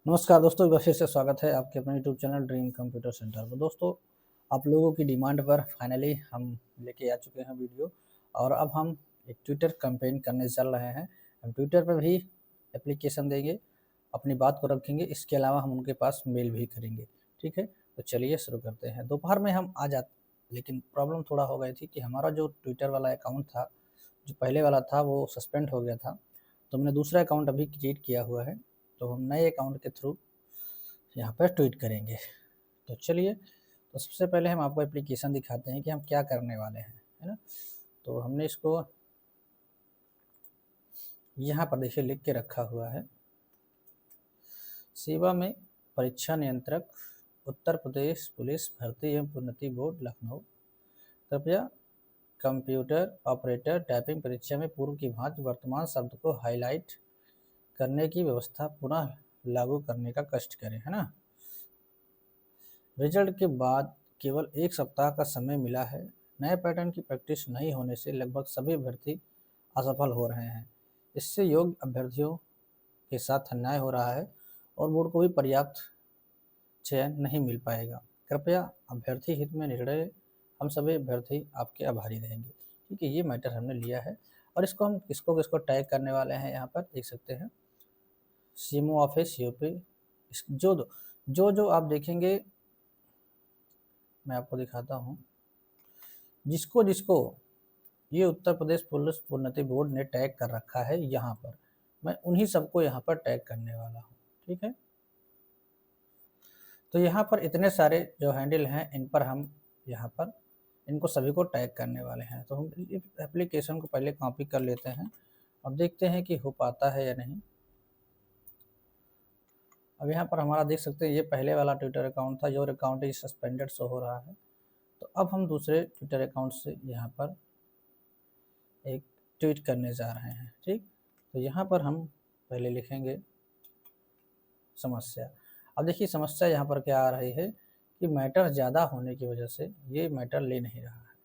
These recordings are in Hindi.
नमस्कार दोस्तों, एक बार फिर से स्वागत है आपके अपने YouTube channel dream computer centre पर। दोस्तों, आप लोगों की डिमांड पर फाइनली हम लेके आ चुके हैं वीडियो। और अब हम एक ट्विटर कैंपेन करने चल रहे हैं। हम ट्विटर पर भी एप्लीकेशन देंगे, अपनी बात को रखेंगे। इसके अलावा हम उनके पास मेल भी करेंगे। ठीक है, तो चलिए शुरू करते हैं। दोपहर में हम आ जाते, लेकिन प्रॉब्लम थोड़ा हो गई थी कि हमारा जो ट्विटर वाला अकाउंट था, जो पहले वाला था, वो सस्पेंड हो गया था। तो हमने दूसरा अकाउंट अभी क्रिएट किया हुआ है, तो हम नए अकाउंट के थ्रू यहाँ पर ट्वीट करेंगे। तो चलिए, तो सबसे पहले हम आपको एप्लीकेशन दिखाते हैं कि हम क्या करने वाले हैं, है ना। तो हमने इसको यहाँ पर देखिए लिख के रखा हुआ है, सेवा में परीक्षा नियंत्रक, उत्तर प्रदेश पुलिस भर्ती एवं प्रोन्नति बोर्ड लखनऊ, कृपया कंप्यूटर ऑपरेटर टाइपिंग परीक्षा में पूर्व की भांति वर्तमान शब्द को हाईलाइट करने की व्यवस्था पुनः लागू करने का कष्ट करें, है ना। रिजल्ट के बाद केवल एक सप्ताह का समय मिला है। नए पैटर्न की प्रैक्टिस नहीं होने से लगभग सभी अभ्यर्थी असफल हो रहे हैं। इससे योग्य अभ्यर्थियों के साथ अन्याय हो रहा है और बोर्ड को भी पर्याप्त चयन नहीं मिल पाएगा। कृपया अभ्यर्थी हित में निर्णय, हम सभी अभ्यर्थी आपके आभारी रहेंगे। ठीक है, ये मैटर हमने लिया है। और इसको हम किसको किसको टैग करने वाले हैं, यहाँ पर देख सकते हैं। सीएमओ ऑफिस यूपी, जो आप देखेंगे, मैं आपको दिखाता हूँ। जिसको जिसको ये उत्तर प्रदेश पुलिस प्रोन्नति बोर्ड ने टैग कर रखा है यहाँ पर, मैं उन्हीं सबको यहाँ पर टैग करने वाला हूँ। ठीक है, तो यहाँ पर इतने सारे जो हैंडल हैं, इन पर हम यहाँ पर इनको सभी को टैग करने वाले हैं। तो हम एप्लीकेशन को पहले कॉपी कर लेते हैं और देखते हैं कि हो पाता है या नहीं। अब यहाँ पर हमारा देख सकते हैं, ये पहले वाला ट्विटर अकाउंट था, your account is suspended show हो रहा है। तो अब हम दूसरे ट्विटर अकाउंट से यहाँ पर एक ट्वीट करने जा रहे हैं। ठीक, तो यहाँ पर हम पहले लिखेंगे समस्या। अब देखिए समस्या यहाँ पर क्या आ रही है कि मैटर ज़्यादा होने की वजह से ये मैटर ले नहीं रहा है।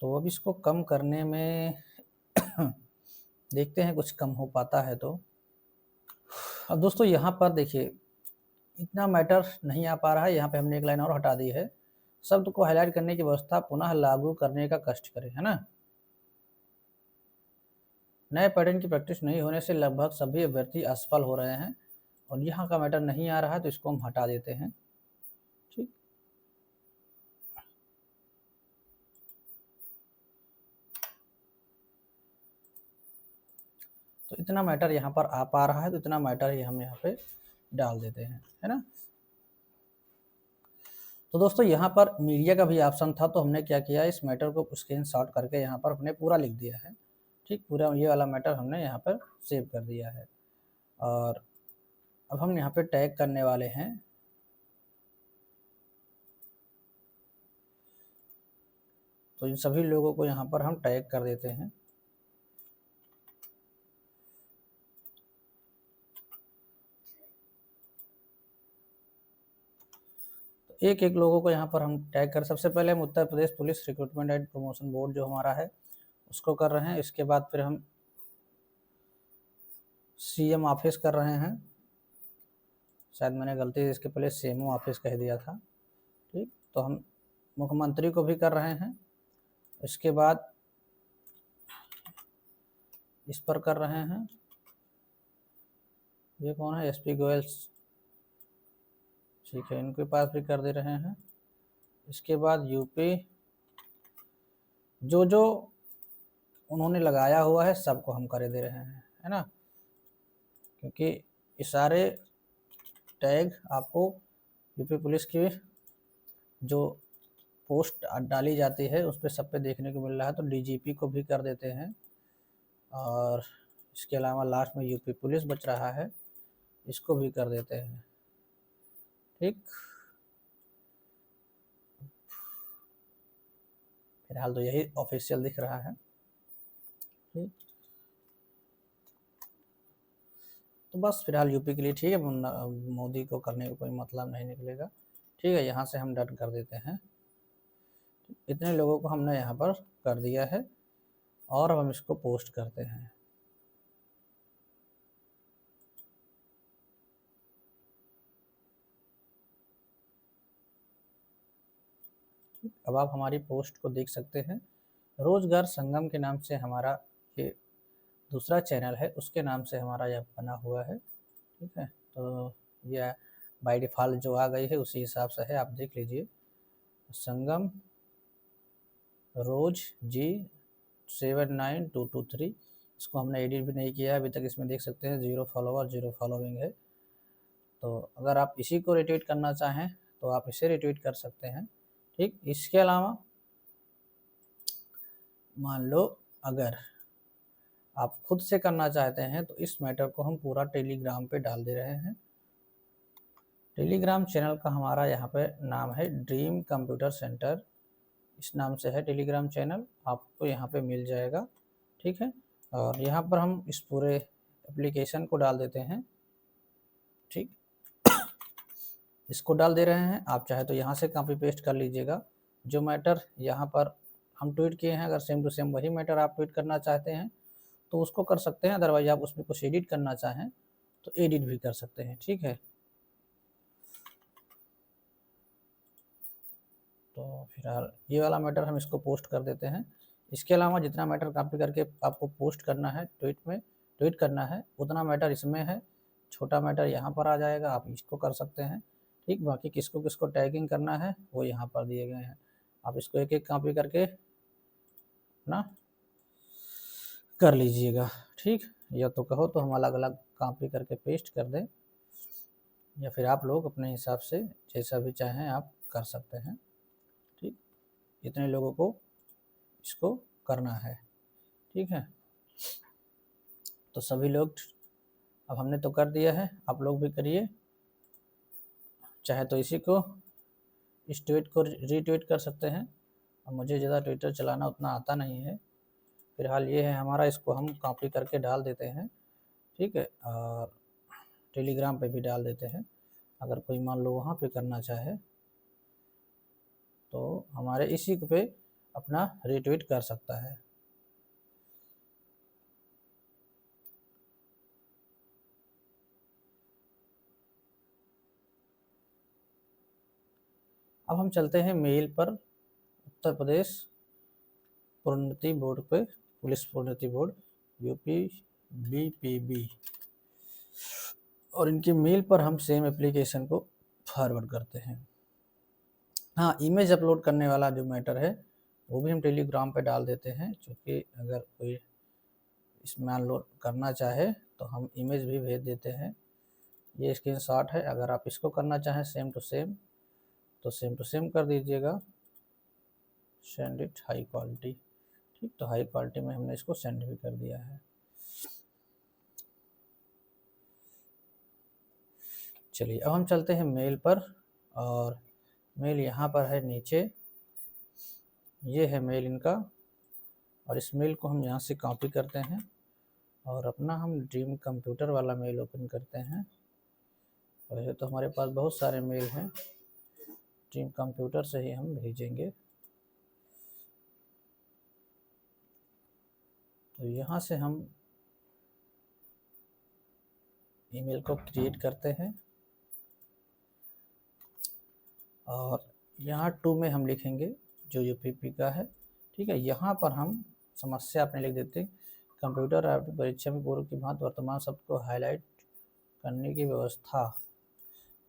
तो अब इसको कम करने में देखते हैं कुछ कम हो पाता है तो। अब दोस्तों यहाँ पर देखिए, इतना मैटर नहीं आ पा रहा है। यहाँ पे हमने एक लाइन और हटा दी है, शब्द को हाईलाइट करने की व्यवस्था पुनः लागू करने का कष्ट करें, है ना। नए पैटर्न की प्रैक्टिस नहीं होने से लगभग सभी अभ्यर्थी असफल हो रहे हैं, और यहाँ का मैटर नहीं आ रहा है, तो इसको हम हटा देते हैं। ठीक, तो इतना मैटर यहाँ पर आ पा रहा है, तो इतना मैटर ही हम यहाँ पे डाल देते हैं, है ना। तो दोस्तों यहाँ पर मीडिया का भी ऑप्शन था, तो हमने क्या किया, इस मैटर को स्क्रीनशॉट करके यहाँ पर हमने पूरा लिख दिया है। ठीक, पूरा ये वाला मैटर हमने यहाँ पर सेव कर दिया है। और अब हम यहाँ पे टैग करने वाले हैं तो इन सभी लोगों को यहाँ पर हम टैग कर देते हैं। तो एक एक लोगों को यहाँ पर हम टैग कर, सबसे पहले हम Uttar Pradesh police recruitment and promotion board जो हमारा है उसको कर रहे हैं। इसके बाद फिर हम सीएम ऑफिस कर रहे हैं, शायद मैंने गलती से इसके पहले सीएमओ ऑफिस कह दिया था। ठीक, तो हम मुख्यमंत्री को भी कर रहे हैं। इसके बाद इस पर कर रहे हैं, ये कौन है, एसपी गोयल। ठीक है, इनके पास भी कर दे रहे हैं। इसके बाद यूपी, जो जो उन्होंने लगाया हुआ है सबको हम कर दे रहे हैं, है ना। क्योंकि ये सारे टैग आपको यूपी पुलिस की जो पोस्ट डाली जाती है उस पर सब पे देखने को मिल रहा है। तो डीजीपी को भी कर देते हैं, और इसके अलावा लास्ट में यूपी पुलिस बच रहा है, इसको भी कर देते हैं। ठीक, फिलहाल तो यही ऑफिशियल दिख रहा है। ठीक, तो बस फिलहाल यूपी के लिए ठीक है, मोदी को करने का कोई मतलब नहीं निकलेगा। ठीक है, यहाँ से हम डन कर देते हैं। इतने लोगों को हमने यहाँ पर कर दिया है। और अब हम इसको पोस्ट करते हैं। अब आप हमारी पोस्ट को देख सकते हैं। रोजगार संगम के नाम से हमारा ये दूसरा चैनल है, उसके नाम से हमारा यह बना हुआ है। ठीक है, तो यह बाय डिफ़ॉल्ट जो आ गई है उसी हिसाब से है, आप देख लीजिए। संगम रोज जी 79223, इसको हमने एडिट भी नहीं किया है अभी तक। इसमें देख सकते हैं 0 फॉलोवर 0 फॉलोइंग है। तो अगर आप इसी को रिट्वीट करना चाहें तो आप इसे रिट्वीट कर सकते हैं। ठीक, इसके अलावा मान लो अगर आप खुद से करना चाहते हैं तो इस मैटर को हम पूरा टेलीग्राम पे डाल दे रहे हैं। टेलीग्राम चैनल का हमारा यहाँ पे नाम है ड्रीम कंप्यूटर सेंटर, इस नाम से है टेलीग्राम चैनल, आपको यहाँ पे मिल जाएगा। ठीक है, और यहाँ पर हम इस पूरे एप्लीकेशन को डाल देते हैं। ठीक, इसको डाल दे रहे हैं। आप चाहे तो यहाँ से कॉपी पेस्ट कर लीजिएगा। जो मैटर यहाँ पर हम ट्वीट किए हैं, अगर सेम टू सेम वही मैटर आप ट्वीट करना चाहते हैं तो उसको कर सकते हैं। अदरवाइज आप उसमें कुछ एडिट करना चाहें तो एडिट भी कर सकते हैं। ठीक है, तो फिलहाल ये वाला मैटर हम इसको पोस्ट कर देते हैं। इसके अलावा जितना मैटर कॉपी करके आपको पोस्ट करना है, ट्वीट करना है, उतना मैटर इसमें है। छोटा मैटर यहाँ पर आ जाएगा, आप इसको कर सकते हैं। ठीक, बाकी किसको किसको टैगिंग करना है वो यहाँ पर दिए गए हैं। आप इसको एक एक कॉपी करके ना कर लीजिएगा। ठीक, या तो कहो तो हम अलग अलग कॉपी करके पेस्ट कर दें, या फिर आप लोग अपने हिसाब से जैसा भी चाहें आप कर सकते हैं। ठीक, इतने लोगों को इसको करना है। ठीक है, तो सभी लोग, अब हमने तो कर दिया है, आप लोग भी करिए। चाहे तो इसी को, इस ट्वीट को रीट्वीट कर सकते हैं। अब मुझे ज़्यादा ट्विटर चलाना उतना आता नहीं है। फिलहाल ये है हमारा, इसको हम कॉपी करके डाल देते हैं। ठीक है, और टेलीग्राम पे भी डाल देते हैं। अगर कोई मान लो वहाँ पे करना चाहे तो हमारे इसी पे अपना रीट्वीट कर सकता है। अब हम चलते हैं मेल पर। उत्तर प्रदेश प्रोन्नति बोर्ड पे, पुलिस प्रोन्नति बोर्ड यूपी BPB, और इनकी मेल पर हम सेम एप्लीकेशन को फॉरवर्ड करते हैं। हाँ, इमेज अपलोड करने वाला जो मैटर है वो भी हम टेलीग्राम पे डाल देते हैं, क्योंकि अगर कोई इसमें अनलोड करना चाहे तो हम इमेज भी भेज देते हैं। ये स्क्रीनशॉट है, अगर आप इसको करना चाहें सेम टू सेम तो सेम टू सेम कर दीजिएगा। Send it high quality. ठीक, तो हाई क्वालिटी में हमने इसको सेंड भी कर दिया है। चलिए अब हम चलते हैं मेल पर, और मेल यहाँ पर है नीचे, ये है मेल इनका, और इस मेल को हम यहाँ से कॉपी करते हैं और अपना हम ड्रीम कंप्यूटर वाला मेल ओपन करते हैं। वैसे तो हमारे पास बहुत सारे मेल हैं, ड्रीम कंप्यूटर से ही हम भेजेंगे। तो यहाँ से हम ईमेल को क्रिएट करते हैं, और यहाँ 2 में हम लिखेंगे जो यूपीपी का है। ठीक है, यहाँ पर हम समस्या अपने लिख देते हैं, कंप्यूटर आपकी परीक्षा में पूर्व की भांति वर्तमान शब्द को हाईलाइट करने की व्यवस्था।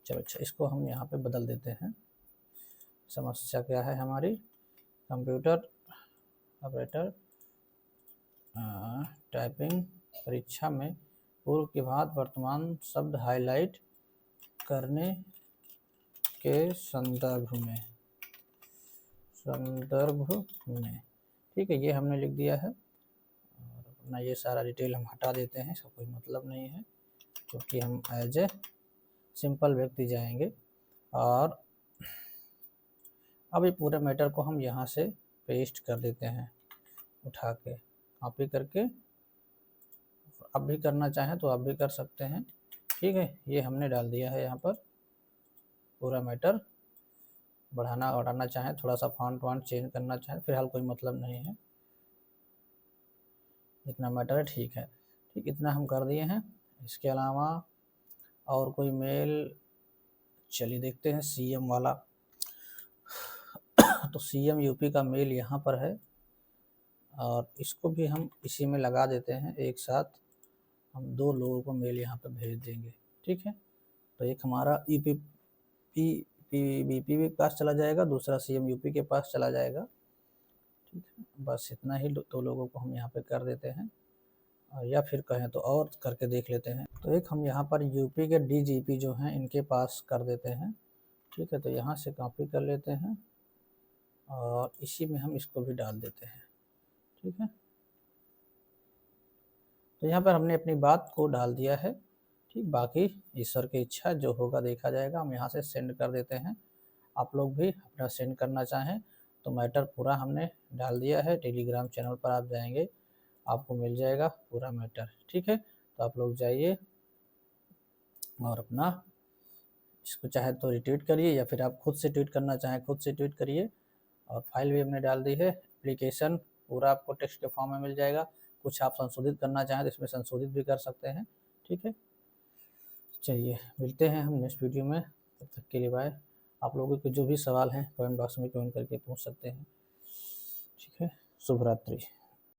चलो अच्छा, इसको हम यहाँ पे बदल देते हैं। समस्या क्या है हमारी, कंप्यूटर ऑपरेटर टाइपिंग परीक्षा में पूर्व की भांति वर्तमान शब्द हाईलाइट करने के संदर्भ में। ठीक है, ये हमने लिख दिया है, और अपना ये सारा डिटेल हम हटा देते हैं, इसका कोई मतलब नहीं है, क्योंकि हम एज ए सिंपल व्यक्ति जाएंगे। और अब ये पूरे मैटर को हम यहाँ से पेस्ट कर देते हैं, उठा के कॉपी करके। आप भी करना चाहें तो आप भी कर सकते हैं। ठीक है, ये हमने डाल दिया है यहाँ पर पूरा मैटर। बढ़ाना बढ़ाना चाहें, थोड़ा सा फॉन्ट वांट चेंज करना चाहें, फिलहाल कोई मतलब नहीं है। इतना मैटर है, ठीक है। ठीक, इतना हम कर दिए हैं। इसके अलावा और कोई मेल, चलिए देखते हैं सीएम वाला। तो सीएम यूपी का मेल यहाँ पर है और इसको भी हम इसी में लगा देते हैं एक साथ। हम 2 लोगों को मेल यहाँ पे भेज देंगे, ठीक है। तो एक हमारा ईपी बीपी के पास चला जाएगा, दूसरा सीएम यूपी के पास चला जाएगा, ठीक है। बस इतना ही 2 लोगों को हम यहाँ पे कर देते हैं। और या फिर कहें तो और करके देख लेते हैं। तो एक हम यहाँ पर यूपी के डीजीपी जो हैं इनके पास कर देते हैं, ठीक है। तो यहाँ से कॉपी कर लेते हैं और इसी में हम इसको भी डाल देते हैं, ठीक है। तो यहाँ पर हमने अपनी बात को डाल दिया है, ठीक। बाकी ईश्वर की इच्छा, जो होगा देखा जाएगा। हम यहाँ से सेंड कर देते हैं। आप लोग भी अपना सेंड करना चाहें तो मैटर पूरा हमने डाल दिया है। टेलीग्राम चैनल पर आप जाएंगे, आपको मिल जाएगा पूरा मैटर, ठीक है। तो आप लोग जाइए और अपना इसको चाहे तो रिट्वीट करिए या फिर आप खुद से ट्वीट करना चाहें खुद से ट्वीट करिए। और फाइल भी हमने डाल दी है। एप्लीकेशन पूरा आपको टेक्स्ट के फॉर्म में मिल जाएगा। कुछ आप संशोधित करना चाहें तो इसमें संशोधित भी कर सकते हैं, ठीक है। चलिए मिलते हैं हम नेक्स्ट वीडियो में, तब तक के लिए बाय। आप लोगों के जो भी सवाल हैं कमेंट बॉक्स में कमेंट करके पूछ सकते हैं, ठीक है। शुभ रात्रि।